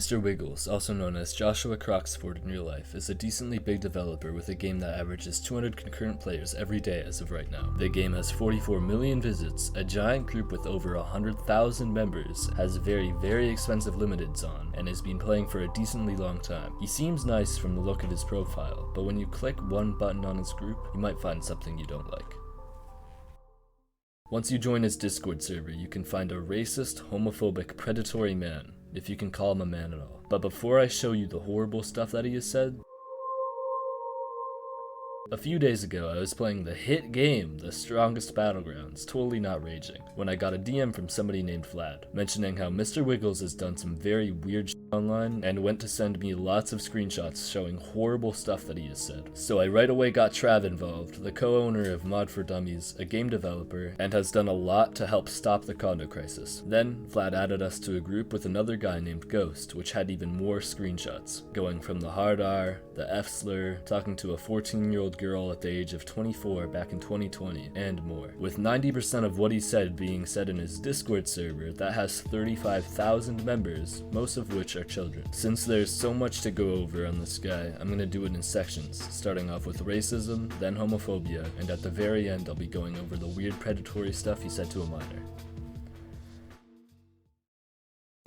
Mr. Wiggles, also known as Joshua Croxford in real life, is a decently big developer with a game that averages 200 concurrent players every day as of right now. The game has 44 million visits, a giant group with over 100,000 members, has very expensive limiteds on, and has been playing for a decently long time. He seems nice from the look of his profile, but when you click one button on his group, you might find something you don't like. Once you join his Discord server, you can find a racist, homophobic, predatory man, if you can call him a man at all. But before I show you the horrible stuff that he has said, a few days ago, I was playing the hit game, The Strongest Battlegrounds, totally not raging, when I got a DM from somebody named Vlad, mentioning how Mr. Wiggles has done some very weird shit online, and went to send me lots of screenshots showing horrible stuff that he has said. So I right away got Trav involved, the co-owner of Mod for Dummies, a game developer, and has done a lot to help stop the condo crisis. Then, Vlad added us to a group with another guy named Ghost, which had even more screenshots, going from the hard R, the F slur, talking to a 14-year-old girl at the age of 24 back in 2020, and more. With 90% of what he said being said in his Discord server that has 35,000 members, most of which are children. Since there's so much to go over on this guy, I'm gonna do it in sections, starting off with racism, then homophobia, and at the very end I'll be going over the weird predatory stuff he said to a minor.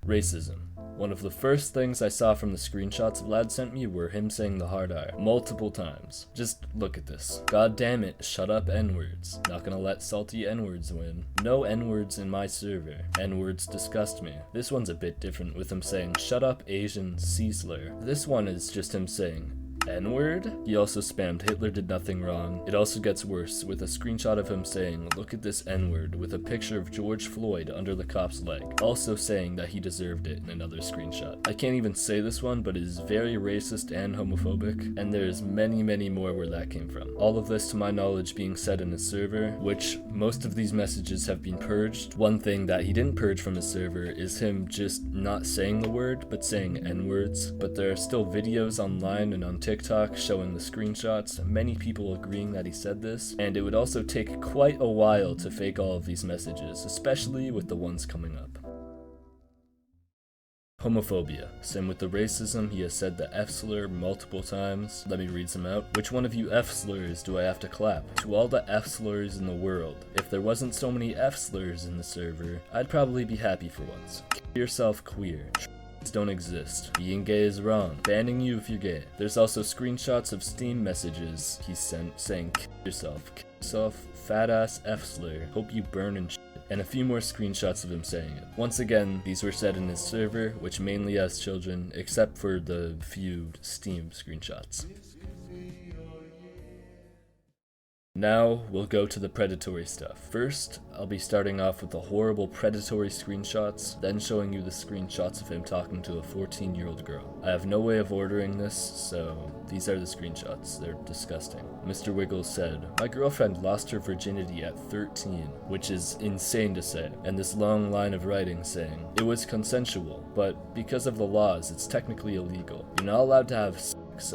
Racism. One of the first things I saw from the screenshots Vlad sent me were him saying the hard R multiple times. Just look at this. God damn it, shut up N-words. Not gonna let salty N-words win. No N-words in my server. N-words disgust me. This one's a bit different with him saying shut up Asian C-slur. This one is just him saying N-word? He also spammed Hitler did nothing wrong. It also gets worse with a screenshot of him saying look at this N-word with a picture of George Floyd under the cop's leg, also saying that he deserved it in another screenshot. I can't even say this one, but it is very racist and homophobic, and there's many more where that came from. All of this to my knowledge being said in his server, which most of these messages have been purged. One thing that he didn't purge from his server is him just not saying the word, but saying N-words, but there are still videos online and on TikTok showing the screenshots, many people agreeing that he said this, and it would also take quite a while to fake all of these messages, especially with the ones coming up. Homophobia. Same with the racism, he has said the F slur multiple times. Let me read some out. Which one of you F slurs do I have to clap? To all the F slurs in the world. If there wasn't so many F slurs in the server, I'd probably be happy for once. Kill yourself queer. Don't exist. Being gay is wrong. Banning you if you're gay. There's also screenshots of Steam messages he sent saying kill yourself, fat ass F slur, hope you burn and shit, and a few more screenshots of him saying it. Once again, these were said in his server, which mainly has children, except for the few Steam screenshots. Now, we'll go to the predatory stuff. First, I'll be starting off with the horrible predatory screenshots, then showing you the screenshots of him talking to a 14-year-old girl. I have no way of ordering this, so these are the screenshots. They're disgusting. Mr. Wiggles said, my girlfriend lost her virginity at 13, which is insane to say, and this long line of writing saying, it was consensual, but because of the laws, it's technically illegal. You're not allowed to have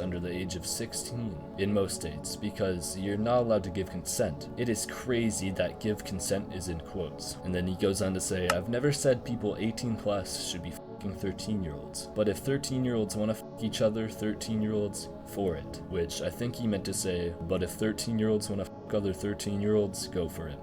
under the age of 16 in most states because you're not allowed to give consent. It is crazy that give consent is in quotes. And then he goes on to say, I've never said people 18 plus should be fucking 13-year-olds, but if 13-year-olds want to fuck each other, 13-year-olds for it, which I think he meant to say, but if 13-year-olds want to fuck other 13-year-olds, go for it.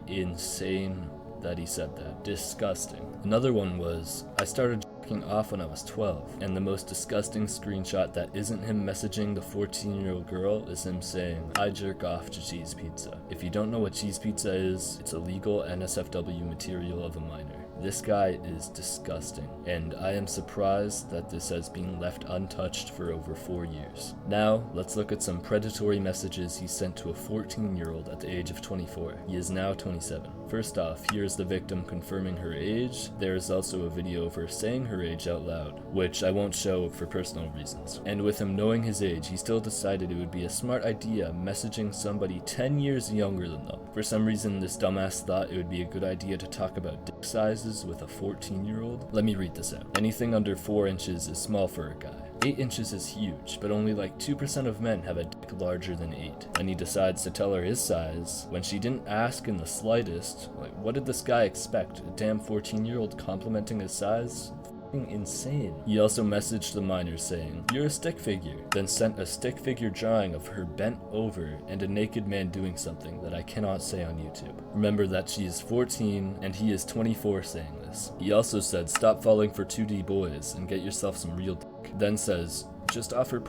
Insane that he said that. Disgusting. Another one was, I started jerking off when I was 12, and the most disgusting screenshot that isn't him messaging the 14-year-old girl is him saying, I jerk off to cheese pizza. If you don't know what cheese pizza is, it's illegal NSFW material of a minor. This guy is disgusting, and I am surprised that this has been left untouched for over 4 years. Now, let's look at some predatory messages he sent to a 14-year-old at the age of 24. He is now 27. First off, here's the victim confirming her age. There is also a video of her saying her age out loud, which I won't show for personal reasons. And with him knowing his age, he still decided it would be a smart idea messaging somebody 10 years younger than them. For some reason, this dumbass thought it would be a good idea to talk about dick sizes with a 14-year-old. Let me read this out. Anything under 4 inches is small for a guy. 8 inches is huge, but only like 2% of men have a dick larger than 8. And he decides to tell her his size when she didn't ask in the slightest. Like, what did this guy expect? A damn 14-year-old complimenting his size? insane. He also messaged the minor saying, "You're a stick figure," then sent a stick figure drawing of her bent over and a naked man doing something that I cannot say on YouTube. Remember that she is 14 and he is 24 saying this. He also said, "Stop falling for 2D boys and get yourself some real dick." Then says, "Just offer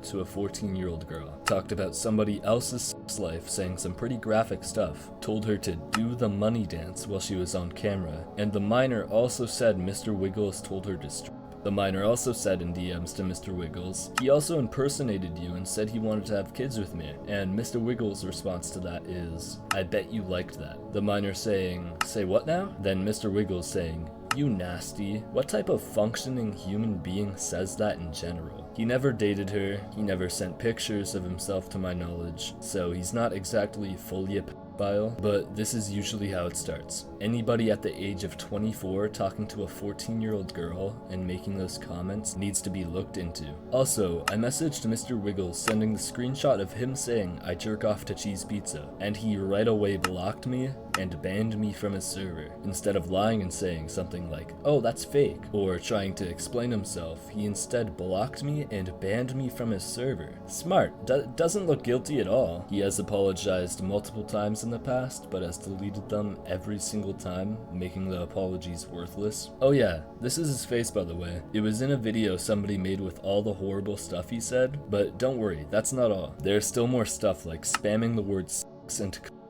to a 14-year-old girl." Talked about somebody else's life, saying some pretty graphic stuff. Told her to do the money dance while she was on camera. And the minor also said Mr. Wiggles told her to strip. The minor also said in DMs to Mr. Wiggles, "He also impersonated you and said he wanted to have kids with me." And Mr. Wiggles' response to that is, "I bet you liked that." The minor saying, "Say what now?" Then Mr. Wiggles saying, "You nasty." What type of functioning human being says that in general? He never dated her, he never sent pictures of himself to my knowledge, so he's not exactly fully a pedophile, but this is usually how it starts. Anybody at the age of 24 talking to a 14-year-old girl and making those comments needs to be looked into. Also, I messaged Mr. Wiggles sending the screenshot of him saying I jerk off to cheese pizza, and he right away blocked me and banned me from his server. Instead of lying and saying something like, "Oh, that's fake," or trying to explain himself, he instead blocked me and banned me from his server. Smart. Doesn't look guilty at all. He has apologized multiple times in the past, but has deleted them every single time, making the apologies worthless. Oh yeah, this is his face, by the way. It was in a video somebody made with all the horrible stuff he said, but don't worry, that's not all. There's still more stuff like spamming the word sex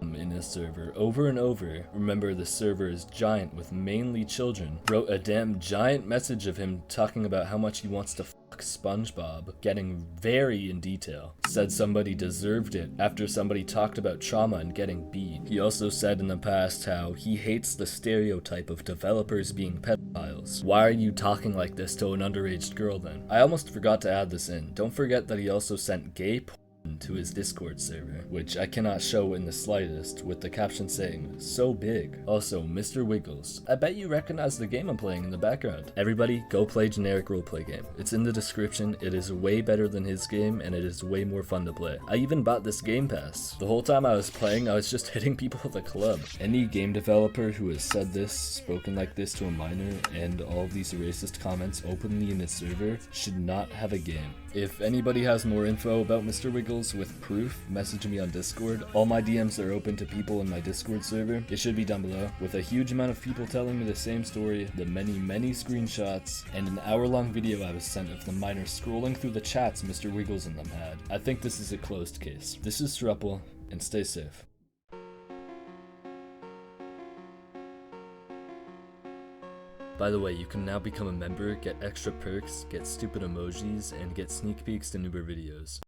and in his server over and over. Remember, the server is giant with mainly children. Wrote a damn giant message of him talking about how much he wants to fuck SpongeBob, getting very in detail. Said somebody deserved it after somebody talked about trauma and getting beat. He also said in the past how he hates the stereotype of developers being pedophiles. Why are you talking like this to an underage girl then? I almost forgot to add this in. Don't forget that he also sent gay porn to his Discord server, which I cannot show in the slightest, with the caption saying, "So big." Also, Mr. Wiggles, I bet you recognize the game I'm playing in the background. Everybody, go play generic roleplay game. It's in the description, it is way better than his game, and it is way more fun to play. I even bought this Game Pass. The whole time I was playing, I was just hitting people with a club. Any game developer who has said this, spoken like this to a minor, and all of these racist comments openly in his server should not have a game. If anybody has more info about Mr. Wiggles with proof, message me on Discord. All my DMs are open to people in my Discord server. It should be down below. With a huge amount of people telling me the same story, the many screenshots, and an hour-long video I was sent of the minor scrolling through the chats Mr. Wiggles and them had. I think this is a closed case. This is Struppel, and stay safe. By the way, you can now become a member, get extra perks, get stupid emojis, and get sneak peeks to newer videos.